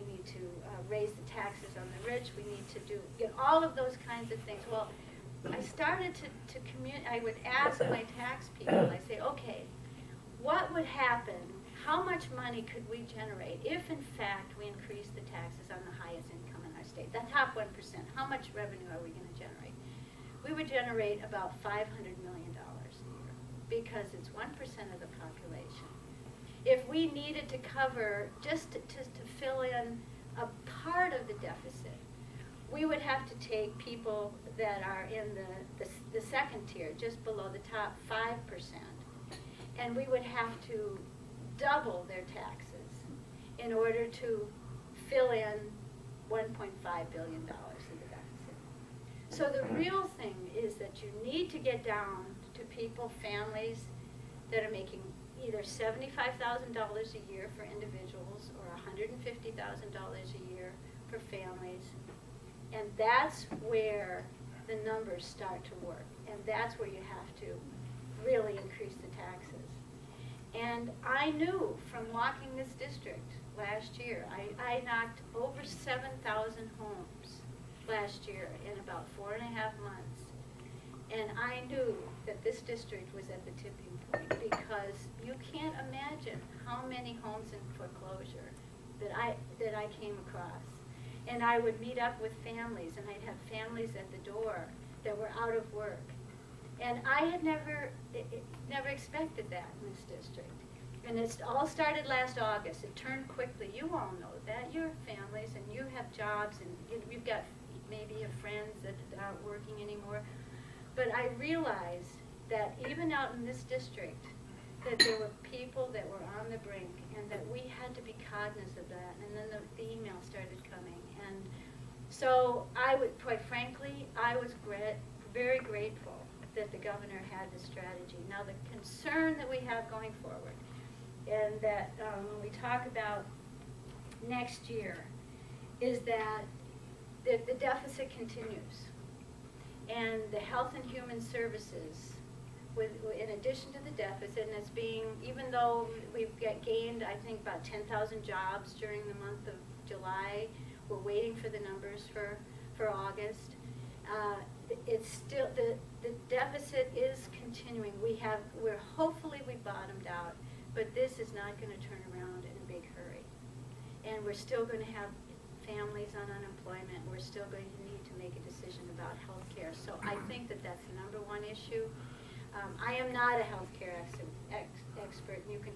need to raise the taxes on the rich. We need to do all of those kinds of things. Well, I started to communicate. I would ask my tax people. I say, okay, what would happen? How much money could we generate if, in fact, we increase the taxes on the highest income in our state, the top 1%? How much revenue are we going to generate? We would generate about $500 million a year because it's 1% of the population. If we needed to cover, just to fill in a part of the deficit, we would have to take people that are in the second tier, just below the top 5%, and we would have to double their taxes in order to fill in $1.5 billion of the deficit. So the real thing is that you need to get down to people, families that are making either $75,000 a year for individuals or $150,000 a year for families. And that's where the numbers start to work. And that's where you have to really increase the taxes. And I knew from walking this district last year, I knocked over 7,000 homes last year in about 4.5 months. And I knew that this district was at the tipping point because you can't imagine how many homes in foreclosure that I came across. And I would meet up with families, and I'd have families at the door that were out of work. And I had never expected that in this district. And it all started last August. It turned quickly. You all know that. You're families, and you have jobs, and you've got maybe your friends that aren't working anymore. But I realized that even out in this district, that there were people that were on the brink, and that we had to be cognizant of that. And then the email started coming. And so I would, quite frankly, I was very grateful that the governor had this strategy. Now the concern that we have going forward, and that when we talk about next year, is that the deficit continues. And the Health and Human Services, in addition to the deficit, and it's being, even though we've gained, I think, about 10,000 jobs during the month of July, we're waiting for the numbers for August. It's still, the deficit is continuing. We're hopefully we bottomed out, but this is not going to turn around in a big hurry. And we're still going to have families on unemployment. We're still going to need to make a decision about health care. So I think that that's the #1 issue. I am not a healthcare expert. You can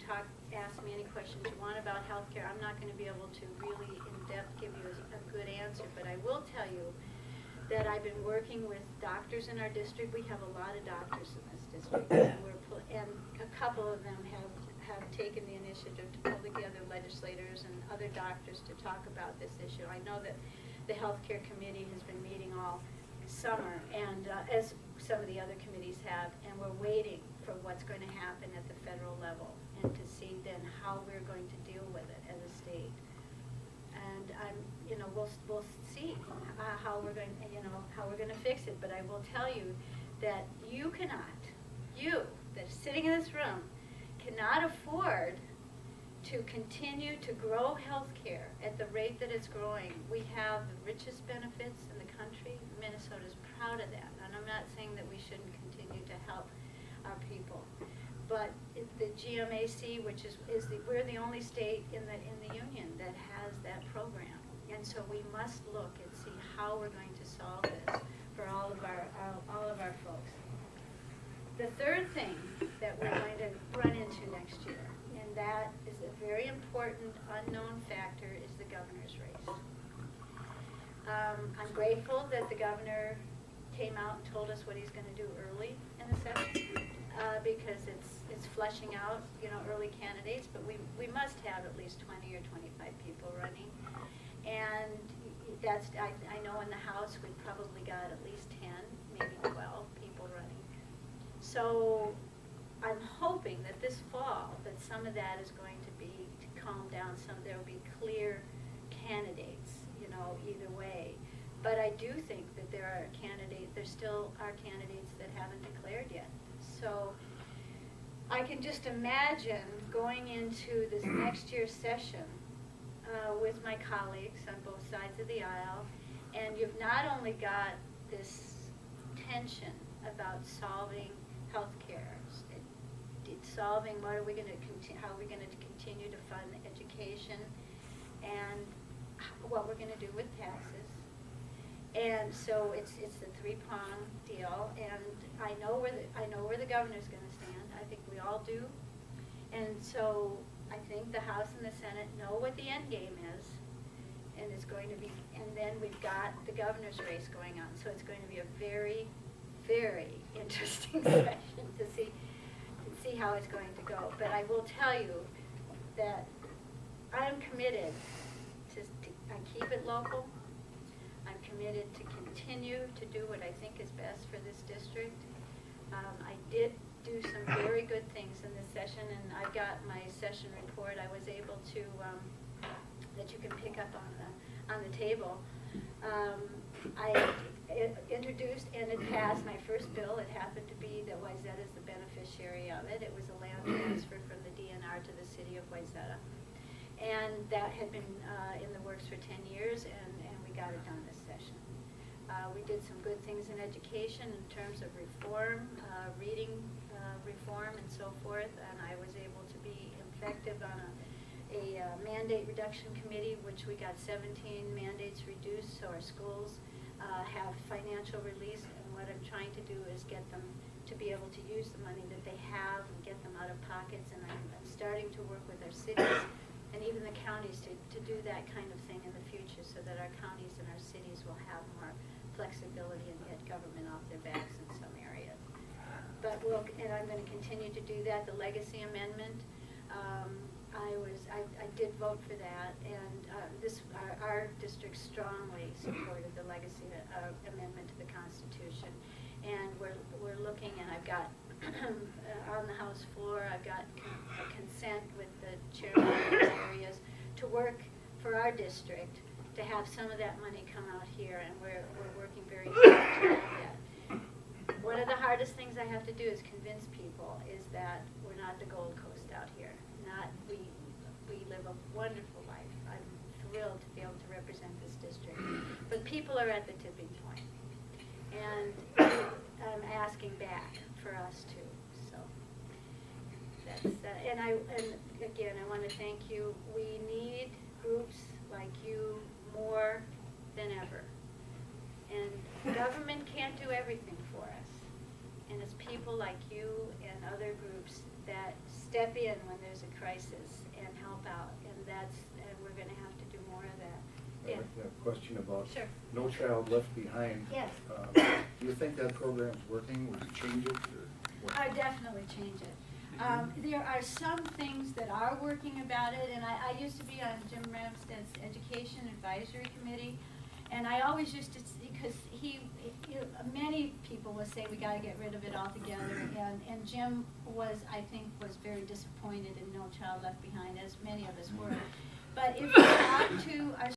ask me any questions you want about healthcare. I'm not going to be able to really in-depth give you a good answer, but I will tell you that I've been working with doctors in our district. We have a lot of doctors in this district, and a couple of them have taken the initiative to pull together legislators and other doctors to talk about this issue. I know that the healthcare committee has been meeting all summer, and as some of the other committees have, and we're waiting for what's going to happen at the federal level, and to see then how we're going to deal with it as a state. And we'll see how we're going, how we're going to fix it. But I will tell you that you that's sitting in this room, cannot afford to continue to grow health care at the rate that it's growing. We have the richest benefits in the country. Minnesota's proud of that. And I'm not saying that we shouldn't continue to help our people. But the GMAC, which we're the only state in the union that has that program. And so we must look and see how we're going to solve this for all of our folks. The third thing that we're going to run into next year, and that is a very important unknown factor, is the governor's race. I'm grateful that the governor came out and told us what he's going to do early in the session, because it's fleshing out, early candidates. But we must have at least 20 or 25 people running, and I know in the House we probably got at least 10, maybe 12 people running. So I'm hoping that this fall that some of that is going to calm down. There will be clear candidates, either way. But I do think that there still are candidates that haven't declared yet. So I can just imagine going into this next year's session with as my colleagues on both sides of the aisle, and you've not only got this tension about solving health care, solving what are we going to how are we going to continue to fund education, and what we're going to do with taxes. And so it's a three-prong deal, and I know where the governor's going to stand. I think we all do. And so I think the House and the Senate know what the end game is, and it's going to be. And then we've got the governor's race going on, so it's going to be a very, very interesting session to see how it's going to go. But I will tell you that I'm committed to I keep it local. I'm committed to continue to do what I think is best for this district. I did do some very good things in this session, and I've got my session report. I was able to that you can pick up on the table. I introduced and it passed my first bill. It happened to be that Wayzata is the beneficiary of it. It was a land transfer from the DNR to the city of Wayzata. And that had been in the works for 10 years, and we got it done this session. We did some good things in education in terms of reform, reading reform and so forth, and I was able to be effective on a mandate reduction committee, which we got 17 mandates reduced, so our schools have financial release, and what I'm trying to do is get them to be able to use the money that they have and get them out of pockets, and I'm starting to work with our cities and even the counties to do that kind of thing in the future, so that our counties and our cities will have more flexibility and get government off their backs in some areas. But and I'm going to continue to do that. The legacy amendment, I did vote for that, and our district strongly supported the legacy amendment to the Constitution, and we're looking, and I've got on the House floor, I've got a consent with the chairman of those areas to work for our district to have some of that money come out here, and we're working very hard to have that. One of the hardest things I have to do is convince people is that we're not the Gold Coast out here. We live a wonderful life. I'm thrilled to be able to represent this district. But people are at the tipping point, and I'm asking back for us too. So that's and again, I want to thank you. We need groups like you more than ever. And government can't do everything for us. And it's people like you and other groups that step in when there's a crisis and help out. And we're going to have to do more of that. I have a question about Sure. No Child Left Behind. Yes. Do you think that program's working? Would you change it? Or what? I definitely change it. There are some things that are working about it, and I used to be on Jim Ramsted's Education Advisory Committee, and I always used to, because many people will say we got to get rid of it altogether, and Jim was very disappointed in No Child Left Behind, as many of us were. But if you talk to our